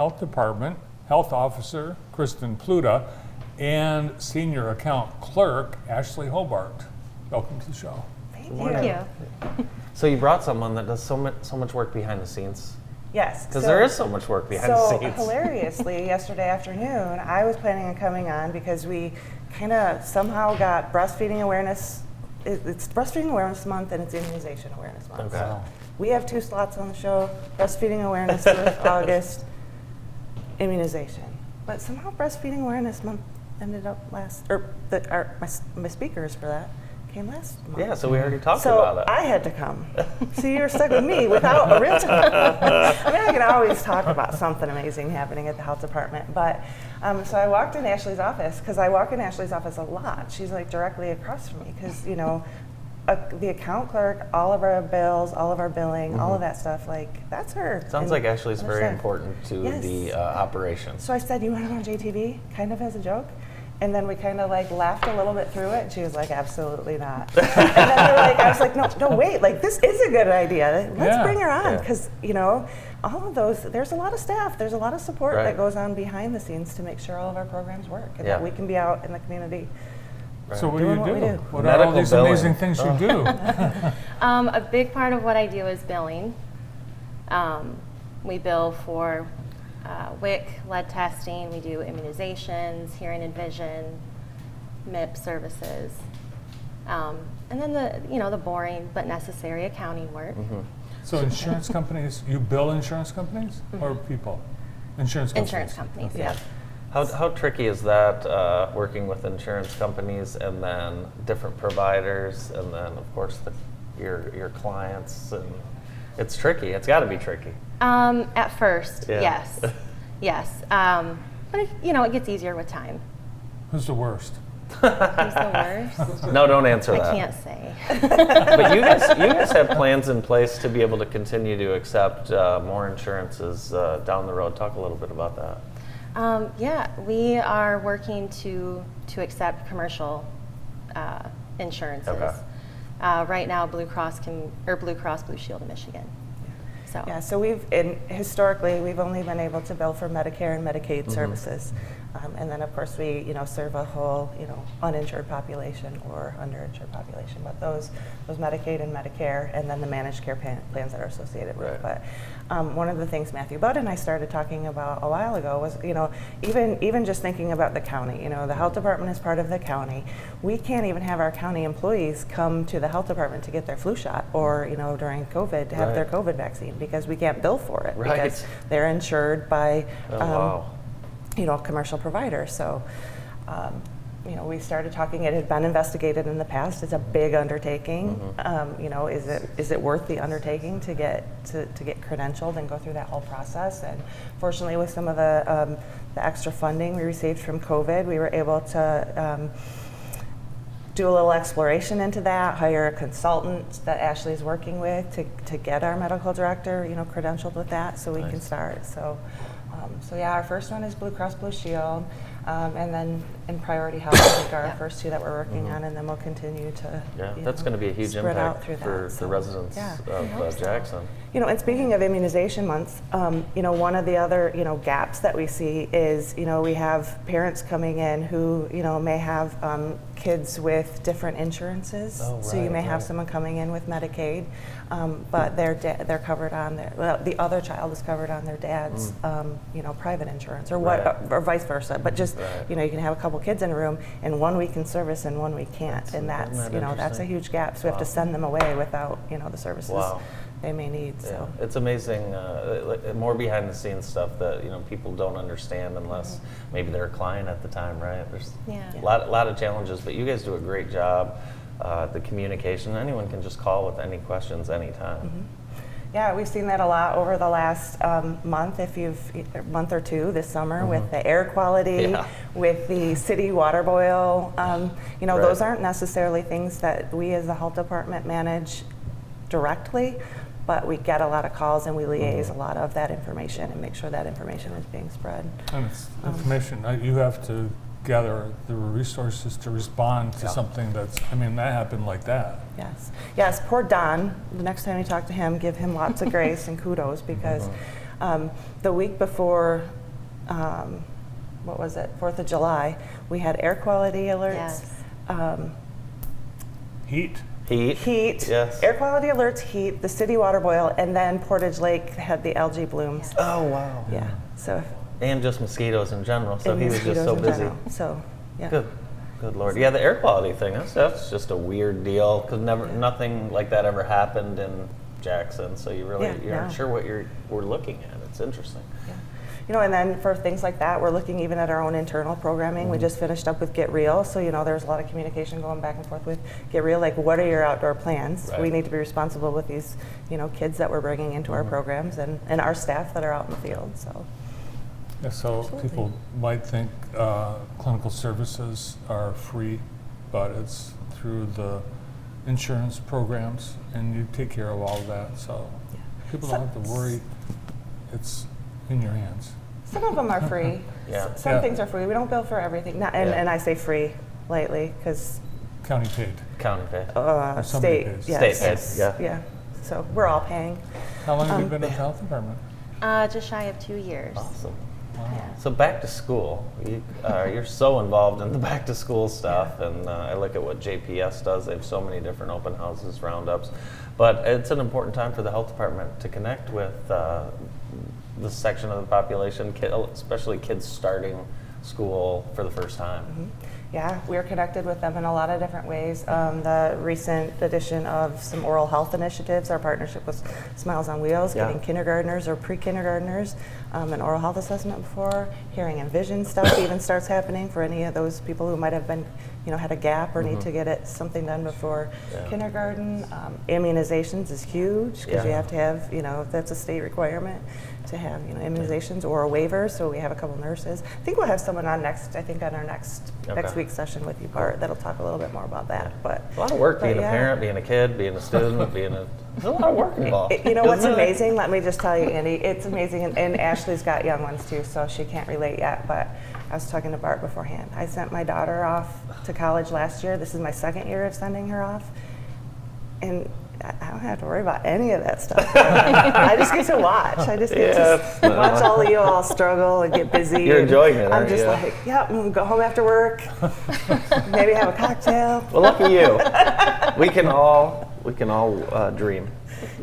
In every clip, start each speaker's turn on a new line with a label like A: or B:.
A: Health Department Health Officer Kristin Pluta and Senior Account Clerk Ashley Hobart. Welcome to the show.
B: Thank you.
C: So you brought someone that does so much work behind the scenes.
B: Yes.
C: Because there is so much work behind the scenes.
B: So hilariously, yesterday afternoon, I was planning on coming on because we kind of somehow got breastfeeding awareness. It's Breastfeeding Awareness Month and it's Immunization Awareness Month.
C: Okay.
B: So we have 2 slots on the show, Breastfeeding Awareness for August, immunization. But somehow Breastfeeding Awareness Month ended up my speakers for that came last month.
C: Yeah, so we already talked about it.
B: So I had to come. So you're stuck with me without a real time. I mean, I can always talk about something amazing happening at the health department. But so I walked in Ashley's office because I walk in Ashley's office a lot. She's like directly across from me because, you know, the account clerk, all of our bills, all of our billing, all of that stuff, like that's her.
C: Sounds like Ashley's very important to the operations.
B: So I said, you want to go on JTV? Kind of as a joke. And then we kind of like laughed a little bit through it. And she was like, absolutely not. And then I was like, no, wait, like this is a good idea. Let's bring her on. Because, you know, all of those, there's a lot of staff, there's a lot of support that goes on behind the scenes to make sure all of our programs work and that we can be out in the community.
A: So what do you do? What are
C: Medical
A: all these
C: billing.
A: amazing things you do?
D: A big part of what I do is billing. We bill for WIC, lead testing, we do immunizations, hearing and vision, MIP services, and then the boring but necessary accounting work.
A: So insurance companies, you bill insurance companies or people? Insurance companies.
D: Insurance companies, yeah.
C: How tricky is that working with insurance companies and then different providers and then of course your clients, and it's tricky. It's got to be tricky.
D: At first, yes. But it gets easier with time.
A: Who's the worst?
D: Who's the worst?
C: No, don't answer that.
D: I can't say.
C: But you guys have plans in place to be able to continue to accept more insurances down the road. Talk a little bit about that.
D: We are working to accept commercial insurances.
C: Okay.
D: Right now, Blue Cross Blue Shield of Michigan.
B: So historically we've only been able to bill for Medicare and Medicaid services, and then of course we serve a whole uninsured population or underinsured population. But those Medicaid and Medicare, and then the managed care plans that are associated with.
C: Right.
B: But one of the things Matthew Budd and I started talking about a while ago was even just thinking about the county. The health department is part of the county. We can't even have our county employees come to the health department to get their flu shot or during COVID to have their COVID vaccine because we can't bill for it because they're insured by commercial providers. So we started talking. It had been investigated in the past. It's a big undertaking. Is it worth the undertaking to get credentialed and go through that whole process? And fortunately, with some of the extra funding we received from COVID, we were able to do a little exploration into that, hire a consultant that Ashley's working with to get our medical director, credentialed with that so we can start. So our first one is Blue Cross Blue Shield, and then in Priority Health, I think are our first 2 that we're working on, and then we'll continue to
C: that's going to be a huge impact for the residents of Jackson.
B: And speaking of Immunization Month, one of the other gaps that we see is we have parents coming in who may have kids with different insurances. So you may have someone coming in with Medicaid, but they're covered on the other child is covered on their dad's private insurance or vice versa. But just you can have a couple kids in a room and one we can service and one we can't, and that's a huge gap. So we have to send them away without the services they may need. So
C: it's amazing, more behind the scenes stuff that people don't understand unless maybe they're a client at the time, right? There's a lot of challenges, but you guys do a great job. The communication, anyone can just call with any questions anytime.
B: Yeah, we've seen that a lot over the last month month or 2 this summer with the air quality, with the city water boil. Those aren't necessarily things that we as the health department manage directly, but we get a lot of calls and we liaise a lot of that information and make sure that information is being spread.
A: And it's information, you have to gather the resources to respond to something that happened like that.
B: Yes, poor Don. The next time you talk to him, give him lots of grace and kudos because The week before, what was it, 4th of July, we had air quality alerts.
D: Yes.
A: Heat.
B: Heat,
C: Yes.
B: air quality alerts, heat, the city water boil, and then Portage Lake had the algae blooms.
C: Oh, wow.
B: Yeah, so.
C: And just mosquitoes in general. So
B: and
C: he was just
B: mosquitoes
C: so
B: in
C: busy.
B: general. So, yeah.
C: Good Lord. Yeah, the air quality thing, that's just a weird deal because nothing like that ever happened in Jackson. So you really, you're not sure what we're looking at. It's interesting.
B: Yeah. You know, and then for things like that, we're looking even at our own internal programming. We just finished up with Get Real, so there's a lot of communication going back and forth with Get Real. Like, what are your outdoor plans?
C: Right.
B: We need to be responsible with these, kids that we're bringing into our programs and our staff that are out in the field. So.
A: Yeah, so people might think clinical services are free, but it's through the insurance programs, and you take care of all of that. So people don't have to worry. It's in your hands.
B: Some of them are free.
C: Yeah.
B: Some things are free. We don't bill for everything. And I say free lightly because
A: County paid.
C: County pay.
A: somebody
B: state.
A: pays.
B: Yes,
C: State pays,
B: Yeah. So we're all paying.
A: How long have you been at the health department?
D: Just shy of 2 years.
C: Awesome.
D: Yeah.
C: So back to school, you're so involved in the back to school stuff, and I look at what JPS does. They have so many different open houses, roundups, but it's an important time for the health department to connect with this section of the population, especially kids starting school for the first time.
B: Yeah, we're connected with them in a lot of different ways. The recent addition of some oral health initiatives, our partnership with Smiles on Wheels, getting kindergartners or pre-kindergartners an oral health assessment before. Hearing and vision stuff even starts happening for any of those people who might have been, had a gap or need to get something done before kindergarten. Immunizations is huge because you have to have, that's a state requirement to have, immunizations or a waiver. So we have a couple nurses. I think we'll have someone on our next week's session with you, Bart, that'll talk a little bit more about that. But
C: a lot of work being a parent, being a kid, being a student, there's a lot of work involved.
B: You know what's amazing? Let me just tell you, Andy, it's amazing. And Ashley's got young ones too, so she can't relate yet. But I was talking to Bart beforehand. I sent my daughter off to college last year. This is my second year of sending her off. And I don't have to worry about any of that stuff. I just get to watch. I just get to watch all of you all struggle and get busy.
C: You're enjoying it,
B: I'm just like, go home after work, maybe have a cocktail.
C: Well, lucky you. We can all dream.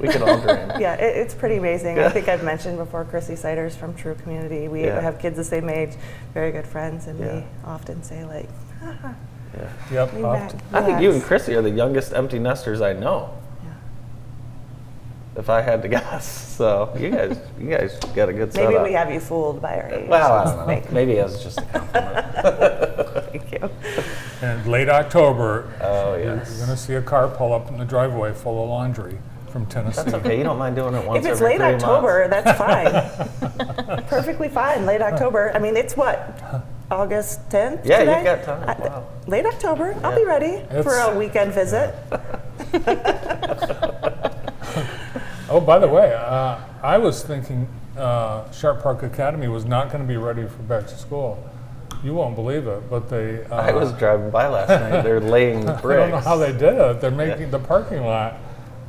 C: We can all dream.
B: Yeah, it's pretty amazing. I think I've mentioned before, Chrissy Siders from True Community. We have kids the same age, very good friends, and we often say like,
A: Yep.
C: I think you and Chrissy are the youngest empty nesters I know. If I had to guess. So you guys got a good setup.
B: Maybe we have you fooled by our age.
C: Well, I don't know. Maybe it's just a compliment.
B: Thank you.
A: And late October,
C: yes.
A: you're going to see a car pull up in the driveway full of laundry from Tennessee.
C: That's okay. You don't mind doing it once
B: If it's
C: every
B: late
C: 3
B: October,
C: months.
B: that's fine. Perfectly fine. Late October. I mean, it's what? August 10th
C: Yeah,
B: today?
C: you've got time. Wow.
B: Late October. I'll be ready for a weekend visit.
A: Oh, by the way, I was thinking Sharp Park Academy was not going to be ready for back to school. You won't believe it, but they...
C: I was driving by last night. They're laying bricks.
A: I don't know how they did it. They're making the parking lot.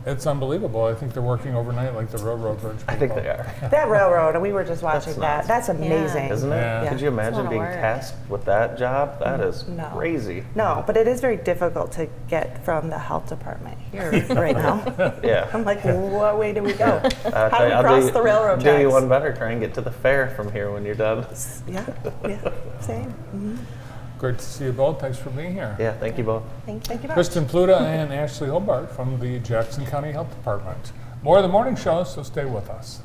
A: It's unbelievable. I think they're working overnight like the railroad bridge people.
C: I think they are.
B: That railroad, and we were just watching that. That's amazing.
C: Isn't it?
A: Yeah.
C: Could you imagine being
D: work.
C: tasked with that job? That is crazy.
B: No, but it is very difficult to get from the health department here right now.
C: Yeah.
B: I'm like, what way do we go?
C: I'll
B: How do we cross the railroad tracks?
C: Do you one better. Try and get to the fair from here when you're done.
B: Yeah, same. Mm-hmm.
A: Great to see you both. Thanks for being here.
C: Yeah, thank you both.
B: Thank you much.
A: Kristin Pluta and Ashley Hobart from the Jackson County Health Department. More of the morning show, so stay with us.